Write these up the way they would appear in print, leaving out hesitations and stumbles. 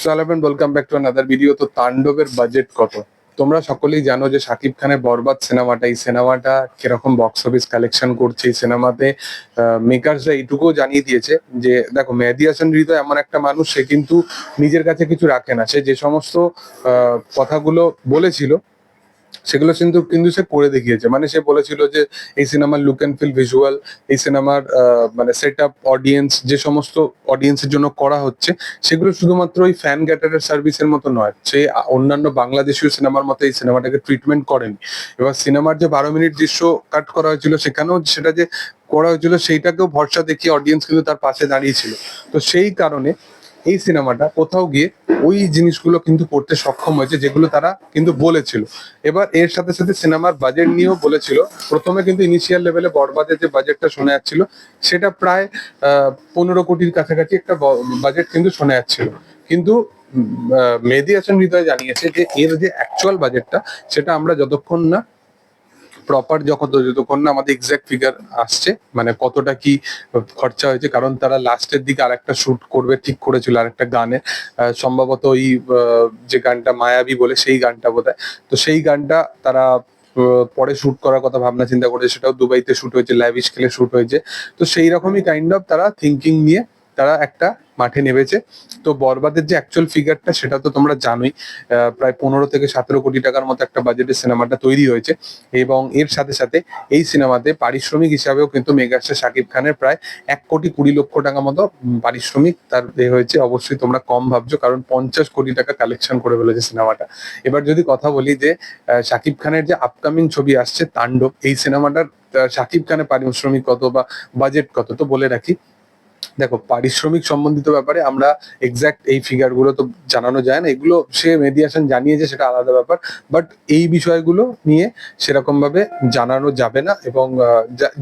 সালাম welcome back to another video. তো তাণ্ডবের বাজেট কত তোমরা সকলেই জানো যে শাকিব খানের বরবাদ সিনেমাটা, এই সিনেমাটা কিরকম বক্স অফিস কালেকশন করছে। এই সিনেমাতে মেকার্সরা এইটুকুও জানিয়ে দিয়েছে যে দেখো, মেহেদী হাসান হৃদয় এমন একটা মানুষ, সে কিন্তু নিজের কাছে কিছু রাখে না। সে যে সমস্ত কথাগুলো বলেছিল সেগুলো কিন্তু কিন্তু সে করে দেখিয়েছে। মানে সে বলেছিল যে এই সিনেমার লুক অ্যান্ড ফিল ভিজুয়াল, এই সিনেমার মানে সেট আপ, অডিয়েন্স, যে সমস্ত অডিয়েন্সের জন্য করা হচ্ছে সেগুলো শুধুমাত্র ওই ফ্যান গ্যাটারের সার্ভিসের মতো নয়। সে অন্যান্য বাংলাদেশীয় সিনেমার মতো এই সিনেমাটাকে ট্রিটমেন্ট করেনি। এবার সিনেমার যে 12 মিনিট দৃশ্য কাট করা হয়েছিল, সেখানেও সেটা যে করা হয়েছিল সেইটাকেও ভরসা দেখিয়ে অডিয়েন্স কিন্তু তার পাশে দাঁড়িয়েছিল। তো সেই কারণে এই সিনেমাটা কোথাও গিয়ে ওই জিনিসগুলো কিন্তু করতে সক্ষম হয়েছে যেগুলো তারা কিন্তু বলেছিল। এবার এর সাথে সাথে সিনেমার বাজেট নিয়েও বলেছিল। প্রথমে কিন্তু ইনিশিয়াল লেভেলে বরবাদের যে বাজেটটা শোনা যাচ্ছিল সেটা প্রায় 15 কোটির কাছাকাছি একটা বাজেট কিন্তু শোনা যাচ্ছিল। কিন্তু মেহেদী হাসান হৃদয় জানিয়েছে যে এর যে অ্যাকচুয়াল বাজেটটা, সেটা আমরা যতক্ষণ না প্রপার যতক্ষণ না আমাদের এক্সাক্ট ফিগার আসছে, মানে কতটা কি খরচা হয়েছে। কারণ তারা লাস্টের দিকে আরেকটা শুট করবে ঠিক করেছিল, আরেকটা গানে, সম্ভবত ওই যে গানটা মায়াবী বলে, সেই গানটা বোধহয়। তো সেই গানটা তারা পরে শুট করার কথা ভাবনা চিন্তা করেছে। সেটাও দুবাইতে শুট হয়েছে, ল্যাভিশ স্কেলে শুট হয়েছে। তো সেই রকমই কাইন্ড অফ তারা থিঙ্কিং নিয়ে তারা একটা মাঠে নেমেছে। তো বরবাদের যে অ্যাকচুয়াল ফিগারটা সেটা তো তোমরা জানোই, প্রায় 15 থেকে 17 কোটি টাকার মতো একটা বাজেটের সিনেমাটা তৈরি হয়েছে। এবং এর সাথে সাথে এই সিনেমাতে পারিশ্রমিক হিসাবেও কিন্তু মেগাস্টার শাকিব খানের প্রায় 1,20,00,000 টাকা মতো পারিশ্রমিক তার হয়েছে। অবশ্যই তোমরা কম ভাবছো, কারণ 50 কোটি টাকা কালেকশন করে ফেলেছে সিনেমাটা। এবার যদি কথা বলি যে শাকিব খানের যে আপকামিং ছবি আসছে তাণ্ডব, এই সিনেমাটার শাকিব খানের পারিশ্রমিক কত বা বাজেট কত, তো বলে রাখি। দেখো, পারিশ্রমিক সম্বন্ধিত ব্যাপারে আমরা এক্সাক্ট এই ফিগার গুলো তো জানানো যায় না, এগুলো সে মেহেদী হাসান জানিয়েছে, সেটা আলাদা ব্যাপার। বাট এই বিষয়গুলো নিয়ে সেরকম ভাবে জানানো যাবে না এবং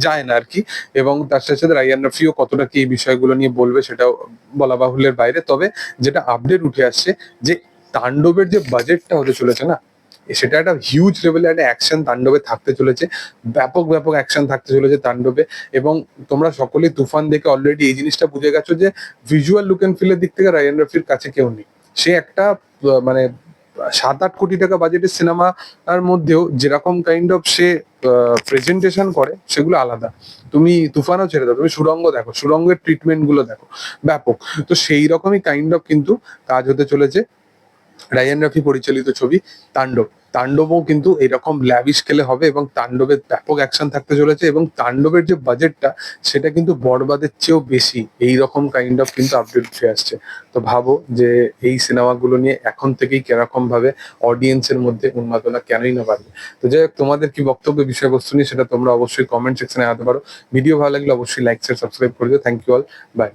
যায় না আর কি। এবং তার সাথে সাথে রাইয়ান রাফিও কতটা কি এই বিষয়গুলো নিয়ে বলবে সেটাও বলা বাহুল্যের বাইরে। তবে যেটা আপডেট উঠে আসছে যে তাণ্ডবের যে বাজেটটা হতে চলেছে না, সেটা একটা হিউজ লেভেলে একটা অ্যাকশন তাণ্ডবে থাকতে চলেছে। ব্যাপক ব্যাপক অ্যাকশন থাকতে চলেছে তাণ্ডবে। এবং তোমরা সকলেই তুফান দেখে অলরেডি এই জিনিসটা বুঝে গেছো যে ভিজুয়াল লুক এন্ড ফিলের দিক থেকে রায়ান রফির কাছে কেউ নেই। সে একটা মানে 7-8 কোটি টাকা বাজেটের সিনেমার মধ্যেও যেরকম কাইন্ড অফ সে প্রেজেন্টেশন করে সেগুলো আলাদা। তুমি তুফানও ছেড়ে দাও, তুমি সুড়ঙ্গ দেখো, সুড়ঙ্গের ট্রিটমেন্ট গুলো দেখো, ব্যাপক। তো সেই রকমই কাইন্ড অফ কিন্তু কাজ হতে চলেছে রায়ান রাফি পরিচালিত ছবি তাণ্ডব। তাণ্ডবও কিন্তু এরকম ল্যাভিশ স্কেলে হবে এবং তাণ্ডবের ব্যাপক অ্যাকশন থাকতে চলেছে। এবং তাণ্ডবের যে বাজেটটা সেটা কিন্তু বরবাদের চেয়েও বেশি, এই রকম কাইন্ড অফ কিন্তু আপডেট উঠে আসছে। তো ভাবো যে এই সিনেমাগুলো নিয়ে এখন থেকেই কিরকম ভাবে অডিয়েন্সের মধ্যে উন্মাদনা কেনই না বাড়বে। তো যাই হোক, তোমাদের কি বক্তব্য বিষয়বস্তু নিয়ে সেটা তোমরা অবশ্যই কমেন্ট সেকশনে জানাতে পারো। ভিডিও ভালো লাগলে অবশ্যই লাইক শেয়ার সাবস্ক্রাইব করে দিও। Thank you all, by.